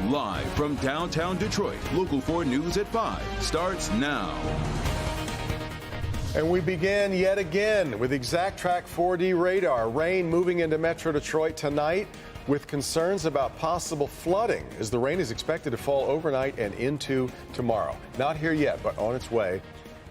Live from downtown Detroit, Local 4 News at 5 starts now. And we begin yet again with ExactTrack 4D radar. Rain moving into Metro Detroit tonight with concerns about possible flooding as the rain is expected to fall overnight and into tomorrow. Not here yet, but on its way.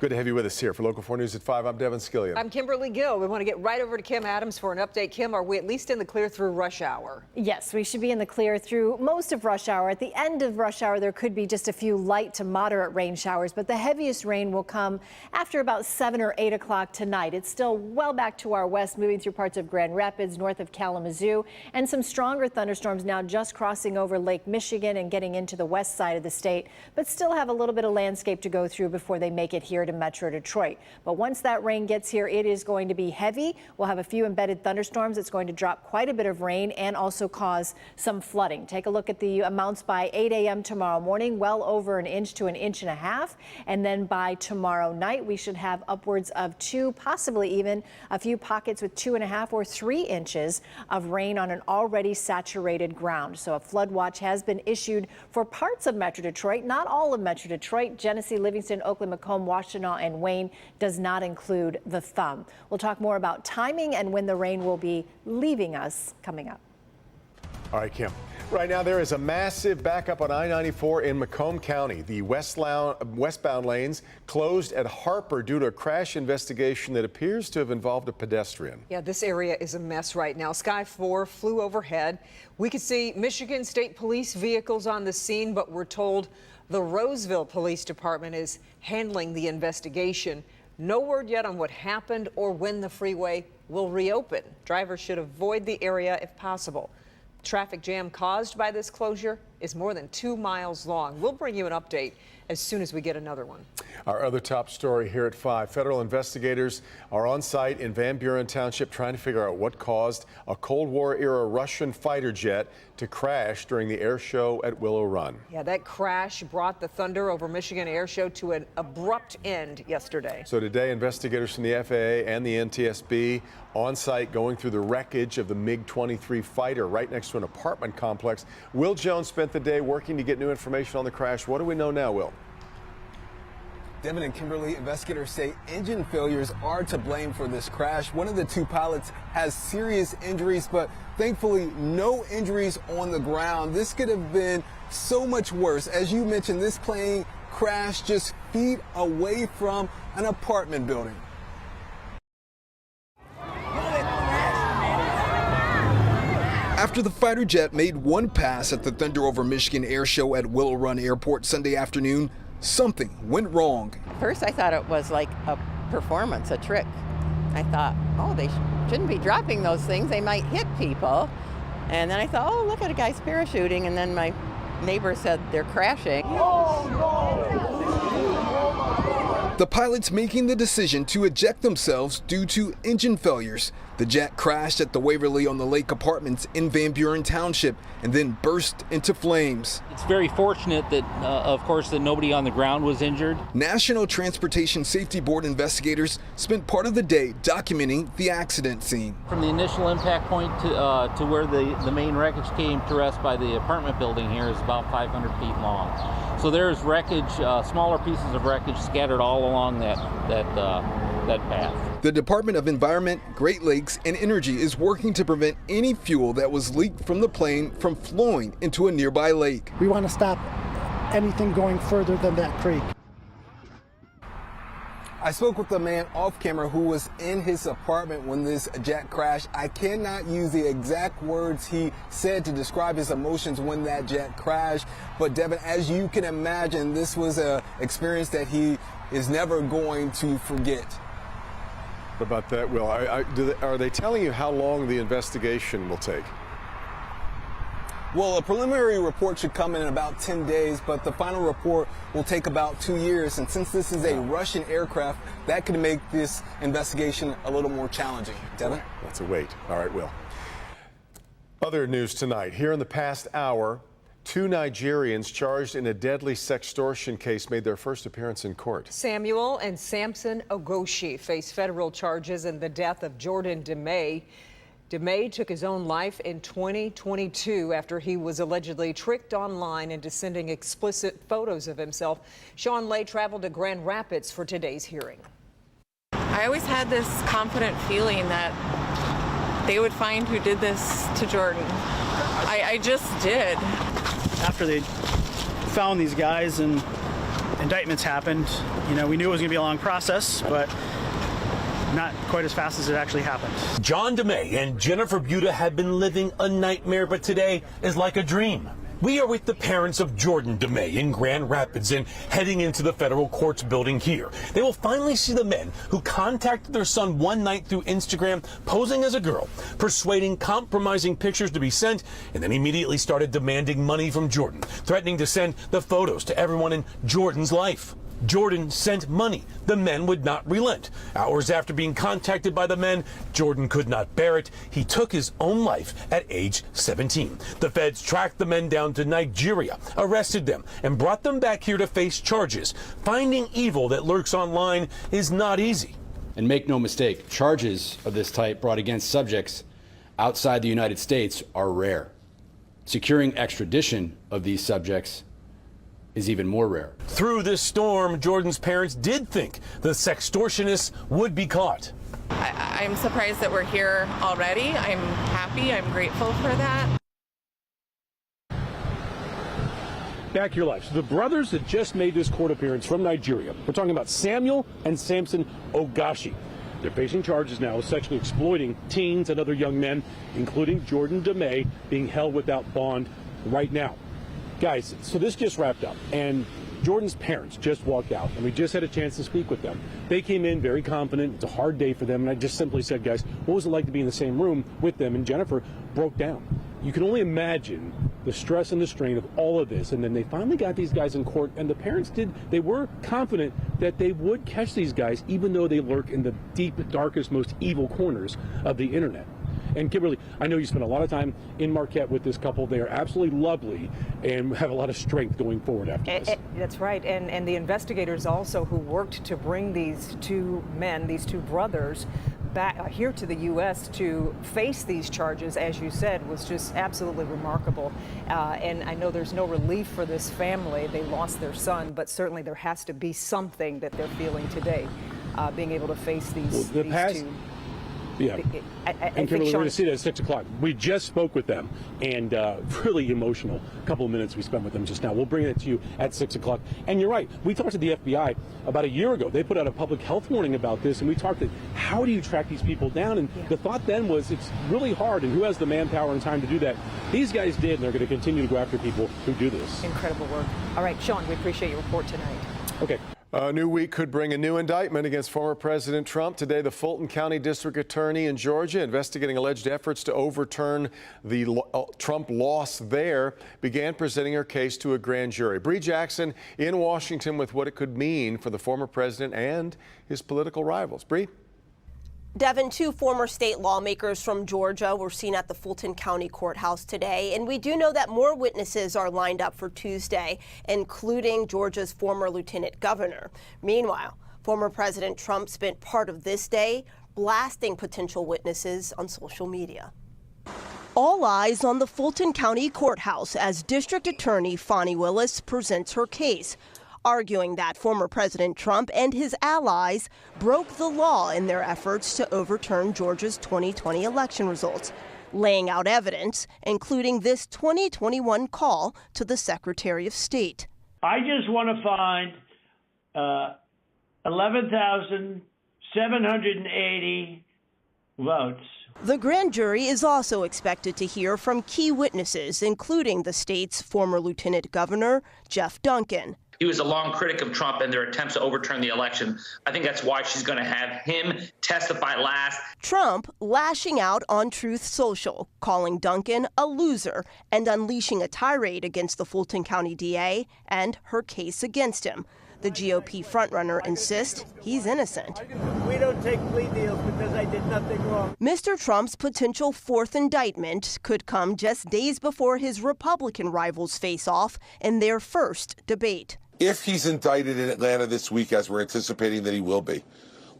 Good to have you with us here for Local 4 News at 5. I'm Devin Skillian. I'm Kimberly Gill. We want to get right over to Kim Adams for an update. Kim, are we at least in the clear through rush hour? Yes, we should be in the clear through most of rush hour. At the end of rush hour, there could be just a few light to moderate rain showers, but the heaviest rain will come after about 7 or 8 o'clock tonight. It's still well back to our west, moving through parts of Grand Rapids, north of Kalamazoo, and some stronger thunderstorms now just crossing over Lake Michigan and getting into the west side of the state, but still have a little bit of landscape to go through before they make it here to Metro Detroit. But once that rain gets here, it is going to be heavy. We'll have a few embedded thunderstorms. It's going to drop quite a bit of rain and also cause some flooding. Take a look at the amounts by 8 a.m. tomorrow morning, well over an inch to an inch and a half. And then by tomorrow night, we should have upwards of 2, possibly even a few pockets with 2.5 or 3 inches of rain on an already saturated ground. So a flood watch has been issued for parts of Metro Detroit, not all of Metro Detroit. Genesee, Livingston, Oakland, Macomb, Washtenaw, and Wayne does not include the Thumb. We'll talk more about timing and when the rain will be leaving us coming up. All right, Kim. Right now, there is a massive backup on I-94 in Macomb County. The westbound lanes closed at Harper due to a crash investigation that appears to have involved a pedestrian. Yeah, this area is a mess right now. Sky 4 flew overhead. We could see Michigan State Police vehicles on the scene, but we're told the Roseville Police Department is handling the investigation. No word yet on what happened or when the freeway will reopen. Drivers should avoid the area if possible. Traffic jam caused by this closure is more than 2 miles long. We'll bring you an update as soon as we get another one. Our other top story here at 5. Federal investigators are on site in Van Buren Township trying to figure out what caused a Cold War era Russian fighter jet to crash during the air show at Willow Run. Yeah, that crash brought the Thunder over Michigan air show to an abrupt end yesterday. So today, investigators from the FAA and the NTSB on site going through the wreckage of the MiG-23 fighter right next to an apartment complex. Will Jones spent the day working to get new information on the crash. What do we know now, Will? Devin and Kimberly, investigators say engine failures are to blame for this crash. One of the 2 pilots has serious injuries, but thankfully no injuries on the ground. This could have been so much worse. As you mentioned, this plane crashed just feet away from an apartment building. After the fighter jet made one pass at the Thunder over Michigan air show at Willow Run Airport Sunday afternoon, something went wrong. First, I thought it was like a performance, a trick. I thought, oh, they shouldn't be dropping those things. They might hit people. And then I thought, oh, look at a guy's parachuting. And then my neighbor said they're crashing. The pilots making the decision to eject themselves due to engine failures. The jet crashed at the Waverly on the Lake Apartments in Van Buren Township and then burst into flames. It's very fortunate that, of course, that nobody on the ground was injured. National Transportation Safety Board investigators spent part of the day documenting the accident scene. From the initial impact point to where the main wreckage came to rest by the apartment building here is about 500 feet long. So there's wreckage, smaller pieces of wreckage scattered all along that path. The Department of Environment, Great Lakes, and Energy is working to prevent any fuel that was leaked from the plane from flowing into a nearby lake. We want to stop anything going further than that creek. I spoke with a man off camera who was in his apartment when this jet crashed. I cannot use the exact words he said to describe his emotions when that jet crashed. But Devin, as you can imagine, this was an experience that he is never going to forget. What about that, Will? Are they telling you how long the investigation will take? Well, a preliminary report should come in about 10 days, but the final report will take about 2 years. And since this is a Russian aircraft, that could make this investigation a little more challenging. Devin? That's a wait. All right, Will. Other news tonight. Here in the past hour, 2 Nigerians charged in a deadly sextortion case made their first appearance in court. Samuel and Samson Ogoshi face federal charges in the death of Jordan DeMay. DeMay took his own life in 2022 after he was allegedly tricked online into sending explicit photos of himself. Sean Lay traveled to Grand Rapids for today's hearing. I always had this confident feeling that they would find who did this to Jordan. I just did. After they found these guys and indictments happened, we knew it was going to be a long process, but not quite as fast as it actually happened. John DeMay and Jennifer Buda have been living a nightmare, but today is like a dream. We are with the parents of Jordan DeMay in Grand Rapids and heading into the federal courts building here. They will finally see the men who contacted their son one night through Instagram posing as a girl, persuading compromising pictures to be sent, and then immediately started demanding money from Jordan, threatening to send the photos to everyone in Jordan's life. Jordan sent money. The men would not relent. Hours after being contacted by the men, Jordan could not bear it. He took his own life at age 17. The feds tracked the men down to Nigeria, arrested them, and brought them back here to face charges. Finding evil that lurks online is not easy. And make no mistake, charges of this type brought against subjects outside the United States are rare. Securing extradition of these subjects is even more rare. Through this storm, Jordan's parents did think the sextortionists would be caught. I'm surprised that we're here already. I'm happy. I'm grateful for that. Back to your life. So the brothers that just made this court appearance from Nigeria. We're talking about Samuel and Samson Ogashi. They're facing charges now of sexually exploiting teens and other young men, including Jordan DeMay, being held without bond right now. Guys, so this just wrapped up, and Jordan's parents just walked out, and we just had a chance to speak with them. They came in very confident. It's a hard day for them, and I just simply said, guys, what was it like to be in the same room with them? And Jennifer broke down. You can only imagine the stress and the strain of all of this, and then they finally got these guys in court, and the parents they were confident that they would catch these guys, even though they lurk in the deep, darkest, most evil corners of the internet. And Kimberly, I know you spent a lot of time in Marquette with this couple. They are absolutely lovely and have a lot of strength going forward after this. That's right. And the investigators also who worked to bring these two men, these two brothers, back here to the U.S. to face these charges, as you said, was just absolutely remarkable. And I know there's no relief for this family. They lost their son, but certainly there has to be something that they're feeling today, being able to face these two. Yeah, and Kimberly, we're going to see that at 6 o'clock. We just spoke with them, and really emotional couple of minutes we spent with them just now. We'll bring it to you at 6 o'clock. And you're right, we talked to the FBI about a year ago. They put out a public health warning about this, and we talked that how do you track these people down? And the thought then was it's really hard, and who has the manpower and time to do that? These guys did, and they're going to continue to go after people who do this. Incredible work. All right, Sean, we appreciate your report tonight. Okay. A new week could bring a new indictment against former President Trump. Today, the Fulton County District Attorney in Georgia, investigating alleged efforts to overturn the Trump loss there, began presenting her case to a grand jury. Bree Jackson in Washington with what it could mean for the former president and his political rivals. Bree? Devin, two former state lawmakers from Georgia were seen at the Fulton County Courthouse today, and we do know that more witnesses are lined up for Tuesday, including Georgia's former lieutenant governor. Meanwhile, former President Trump spent part of this day blasting potential witnesses on social media. All eyes on the Fulton County Courthouse as District Attorney Fani Willis presents her case, arguing that former President Trump and his allies broke the law in their efforts to overturn Georgia's 2020 election results, laying out evidence, including this 2021 call to the Secretary of State. I just want to find 11,780 votes. The grand jury is also expected to hear from key witnesses, including the state's former Lieutenant Governor, Jeff Duncan. He was a long critic of Trump and their attempts to overturn the election. I think that's why she's going to have him testify last. Trump lashing out on Truth Social, calling Duncan a loser and unleashing a tirade against the Fulton County DA and her case against him. The GOP frontrunner insists he's innocent. We don't take plea deals because I did nothing wrong. Mr. Trump's potential fourth indictment could come just days before his Republican rivals face off in their first debate. If he's indicted in Atlanta this week, as we're anticipating that he will be,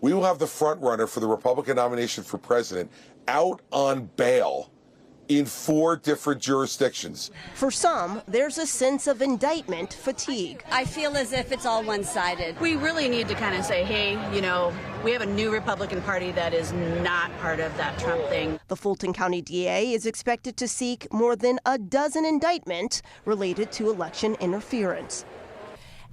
we will have the front runner for the Republican nomination for president out on bail in 4 different jurisdictions. For some, there's a sense of indictment fatigue. I feel as if it's all one-sided. We really need to kind of say, hey, you know, we have a new Republican Party that is not part of that Trump thing. The Fulton County DA is expected to seek more than a dozen indictments related to election interference.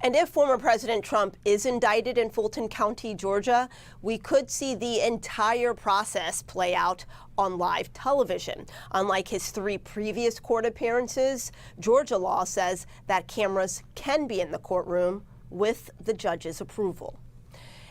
And if former President Trump is indicted in Fulton County, Georgia, we could see the entire process play out on live television. Unlike his 3 previous court appearances, Georgia law says that cameras can be in the courtroom with the judge's approval.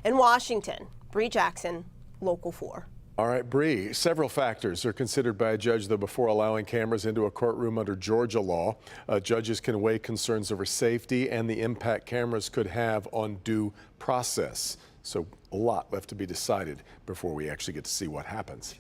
In Washington, Bree Jackson, Local 4. All right, Bree, several factors are considered by a judge, though, before allowing cameras into a courtroom under Georgia law. Judges can weigh concerns over safety and the impact cameras could have on due process. So a lot left to be decided before we actually get to see what happens.